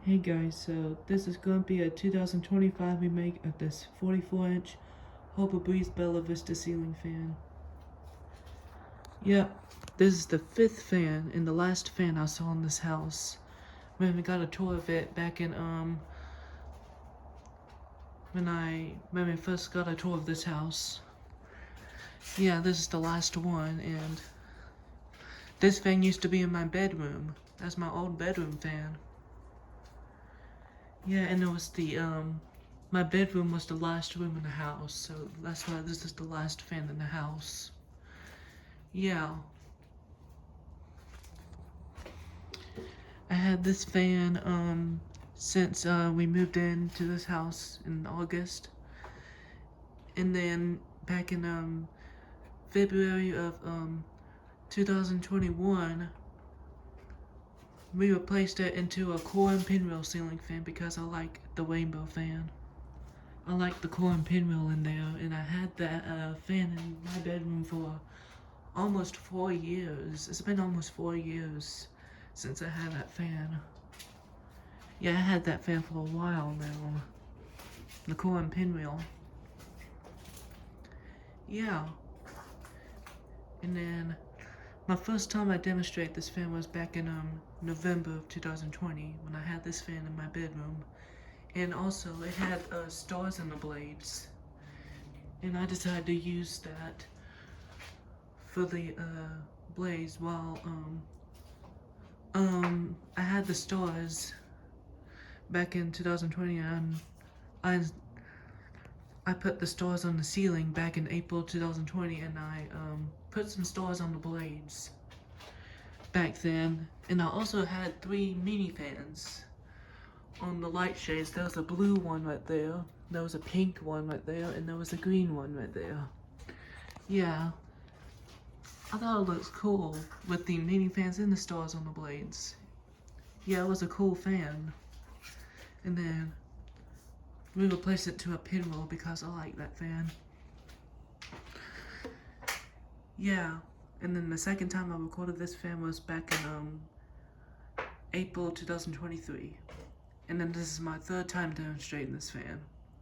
Hey guys, so this is going to be a 2025 remake of this 44-inch Hope Breeze Bella Vista ceiling fan. Yep, this is the 5th fan and the last fan I saw in this house. When we got a tour of it back in when we first got a tour of this house. Yeah, this is the last one, and this fan used to be in my bedroom. That's my old bedroom fan. Yeah, and it was my bedroom was the last room in the house, so that's why this is the last fan in the house. Yeah. I had this fan, since, we moved into this house in August. And then back in, February of, 2021, we replaced it into a core and pinwheel ceiling fan because I like the rainbow fan. I like the core and pinwheel in there, and I had that fan in my bedroom for almost 4 years. It's been almost 4 years since I had that fan. Yeah, I had that fan for a while now. The core and pinwheel. Yeah. And then my first time I demonstrated this fan was back in November of 2020 when I had this fan in my bedroom. And also it had stars in the blades. And I decided to use that for the blades while I had the stars back in 2020, and I put the stars on the ceiling back in April 2020, and I put some stars on the blades back then. And I also had 3 mini fans on the light shades. There was a blue one right there, there was a pink one right there, and there was a green one right there. Yeah, I thought it looked cool with the mini fans and the stars on the blades. Yeah, it was a cool fan. And then we replaced it to a pinwheel because I like that fan. Yeah, and then the second time I recorded this fan was back in April 2023. And then this is my 3rd time demonstrating this fan.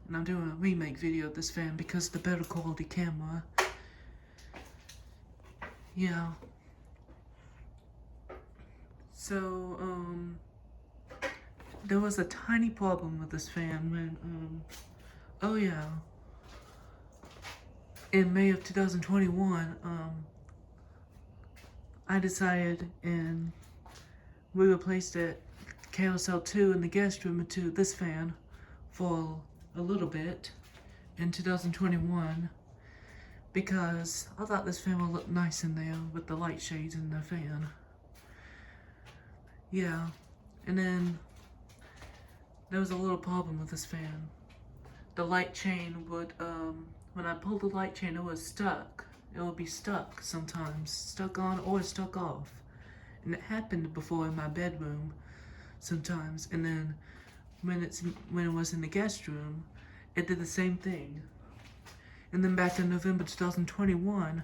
And I'm doing a remake video of this fan because the better quality camera. Yeah. So, there was a tiny problem with this fan when, oh yeah. In May of 2021, I decided, and we replaced it, Carousel 2 in the guest room, into this fan for a little bit in 2021 because I thought this fan would look nice in there with the light shades in the fan. Yeah, and then there was a little problem with this fan. The light chain would, when I pulled the light chain, it was stuck. It would be stuck sometimes, stuck on or stuck off. And it happened before in my bedroom sometimes. And then when it was in the guest room, it did the same thing. And then back in November 2021,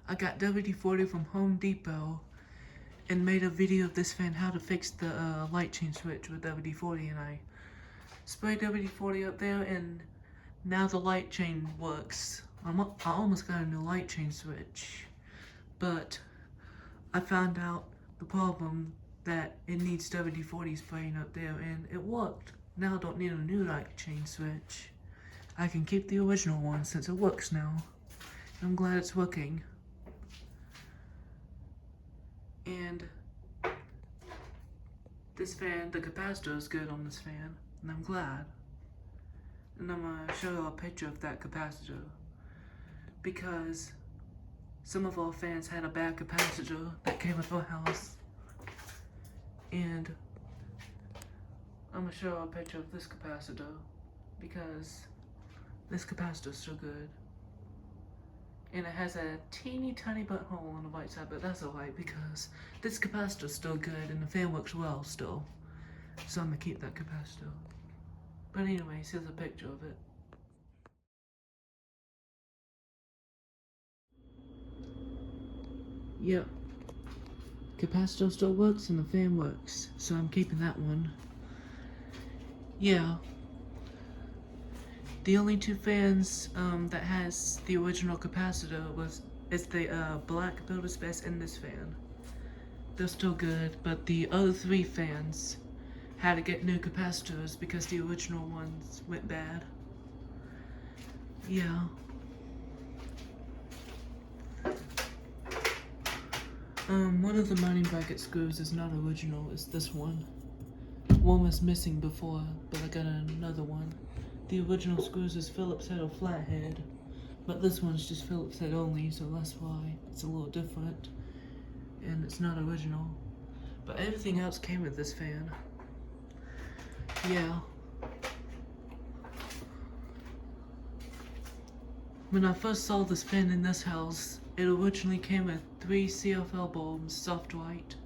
I got WD-40 from Home Depot and made a video of this fan, how to fix the light chain switch with WD-40, and I sprayed WD-40 up there, and now the light chain works. I almost got a new light chain switch, but I found out the problem that it needs WD-40 spraying up there, and it worked. Now I don't need a new light chain switch. I can keep the original one since it works now. I'm glad it's working. And this fan, the capacitor is good on this fan, and I'm glad. And I'm gonna show you a picture of that capacitor because some of our fans had a bad capacitor that came with our house. And I'm gonna show you a picture of this capacitor because this capacitor is so good. And it has a teeny tiny butthole on the right side, but that's alright because this capacitor is still good and the fan works well still. So I'm gonna keep that capacitor. But anyways, here's a picture of it. Yep. Capacitor still works and the fan works, so I'm keeping that one. Yeah. The only two fans that has the original capacitor is the black builder's best and this fan. They're still good, but the other three fans had to get new capacitors because the original ones went bad. Yeah. One of the mounting bracket screws is not original, it's this one. One was missing before, but I got another one. The original screws is Phillips head or flathead, but this one's just Phillips head only, so that's why it's a little different. And it's not original. But everything else came with this fan. Yeah. When I first saw this fan in this house, it originally came with 3 CFL bulbs, soft white.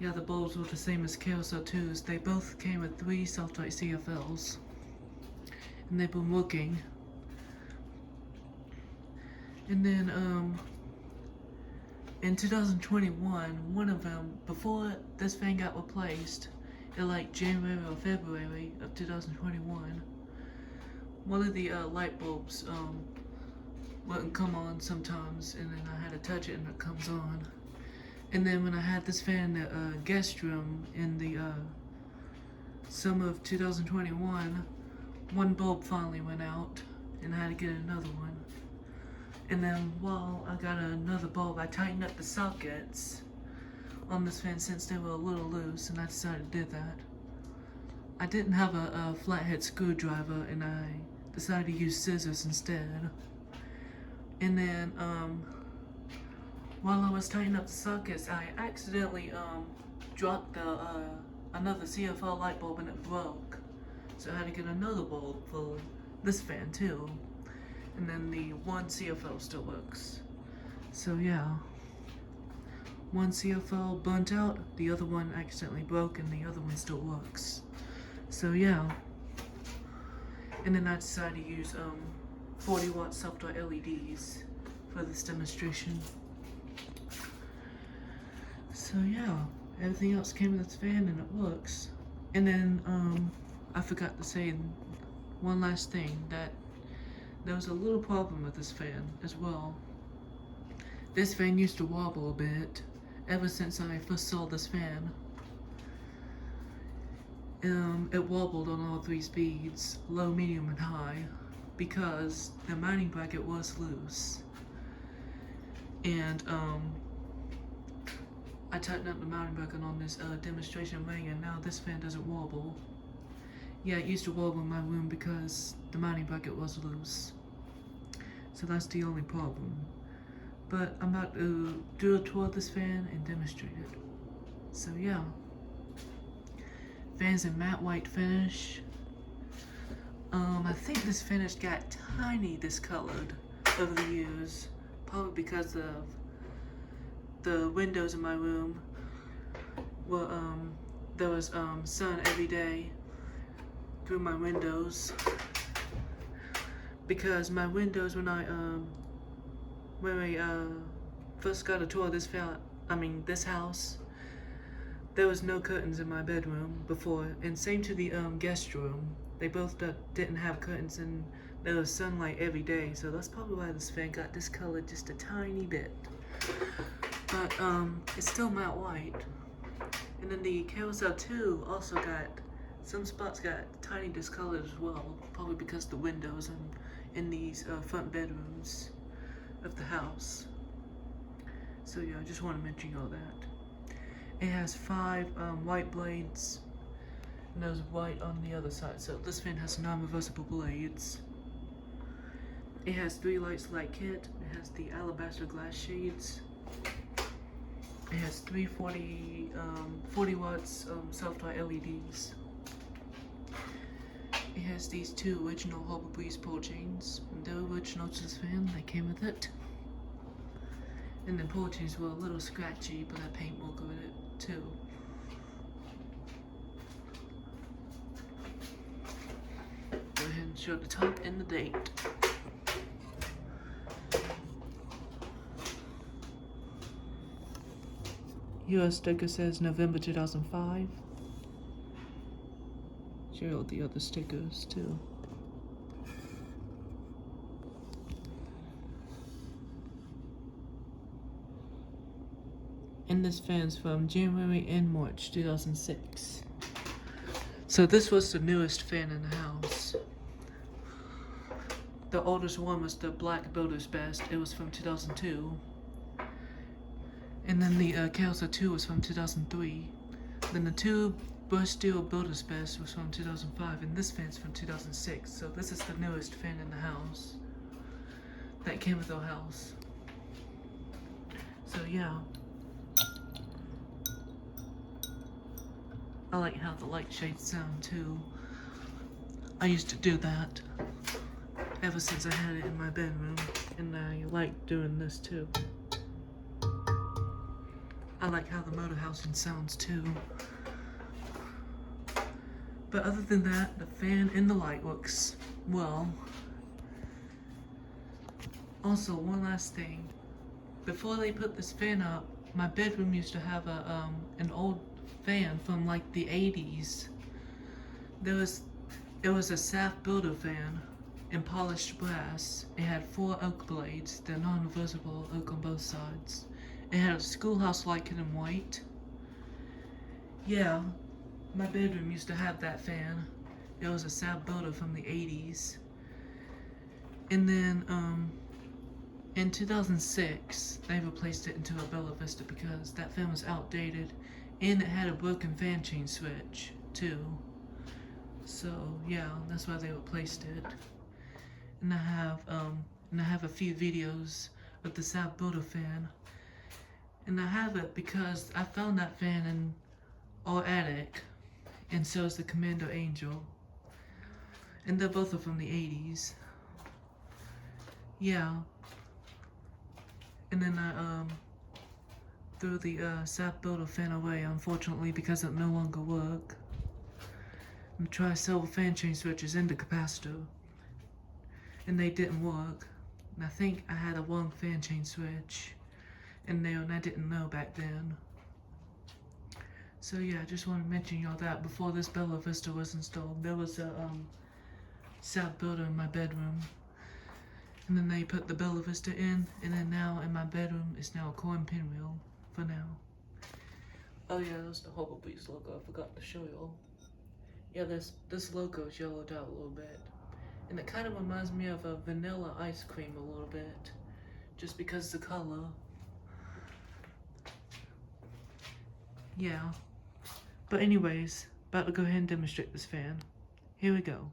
Yeah, the bulbs were the same as Carousel 2's. They both came with 3 soft white CFLs. And they've been working. And then, in 2021, one of them, before this fan got replaced, in like January or February of 2021, one of the light bulbs wouldn't come on sometimes, and then I had to touch it and it comes on. And then when I had this fan in the guest room in the summer of 2021, one bulb finally went out, and I had to get another one. And then while I got another bulb, I tightened up the sockets on this fan since they were a little loose, and I decided to do that. I didn't have a flathead screwdriver, and I decided to use scissors instead. And then while I was tightening up the sockets, I accidentally dropped the another CFL light bulb and it broke. So I had to get another bulb for this fan too. And then the one CFL still works. So yeah. One CFL burnt out, the other one accidentally broke, and the other one still works. So yeah. And then I decided to use 40-watt soft-white LEDs for this demonstration. So yeah, everything else came with this fan and it works. And then I forgot to say one last thing, that there was a little problem with this fan as well. This fan used to wobble a bit ever since I first saw this fan. It wobbled on all 3 speeds, low, medium, and high, because the mounting bracket was loose. And I tightened up the mounting bracket on this demonstration ring, and now this fan doesn't wobble. Yeah, it used to wobble in my room because the mounting bracket was loose. So that's the only problem. But I'm about to do a tour of this fan and demonstrate it. So yeah. Fan's in matte white finish. I think this finish got tiny discolored over the years. Probably because of the windows in my room were, there was sun every day through my windows. Because my windows, when we first got a tour of this house, there was no curtains in my bedroom before, and same to the guest room. They both didn't have curtains, and there was sunlight every day, so that's probably why this fan got discolored just a tiny bit. But it's still matte white. And then the Carousel 2 also got, some spots got tiny discolored as well, probably because the windows in these front bedrooms of the house. So yeah, I just want to mention all that. It has 5 white blades, and there's white on the other side. So this fan has non-reversible blades. It has 3 lights light kit. It has the alabaster glass shades. It has 3 40 watts soft white LEDs. It has these 2 original Harbor Breeze pull chains. And they're original to this fan, they came with it. And the pull chains were a little scratchy, but that paint will go with it too. Go ahead and show the top and the date. US sticker says November 2005. Show you all the other stickers too. And this fan's from January and March 2006. So this was the newest fan in the house. The oldest one was the Black Builder's Best. It was from 2002. And then the Kelsa 2 was from 2003. Then the 2 Brush Steel Builder's Best was from 2005. And this fan's from 2006. So this is the newest fan in the house that came with our house. So yeah. I like how the light shades sound too. I used to do that ever since I had it in my bedroom, and I like doing this too. I like how the motor housing sounds too. But other than that, the fan and the light works well. Also, one last thing. Before they put this fan up, my bedroom used to have an old fan from like the 80s. It was a Saf Builder fan in polished brass. It had 4 oak blades. They're non-reversible oak on both sides. It had a schoolhouse light in white. Yeah, my bedroom used to have that fan. It was a Saf Builder from the 80s. And then in 2006, they replaced it into a Bella Vista because that fan was outdated, and it had a broken fan chain switch too. So yeah, that's why they replaced it. And I have a few videos of the Saf Builder fan. And I have it because I found that fan in our attic, and so is the Commando Angel. And they're both from the 80s. Yeah. And then I threw the Saf Builder fan away, unfortunately, because it no longer worked. And tried several fan chain switches in the capacitor, and they didn't work. And I think I had a wrong fan chain switch in there, and I didn't know back then. So yeah, I just want to mention y'all that before this Bella Vista was installed, there was a Saf Builder in my bedroom. And then they put the Bella Vista in, and then now in my bedroom is now a corn pinwheel for now. Oh yeah, that's the Hubble Beast logo. I forgot to show y'all. Yeah, this logo is yellowed out a little bit, and it kind of reminds me of a vanilla ice cream a little bit, just because the color. Yeah. But anyways, about to go ahead and demonstrate this fan. Here we go.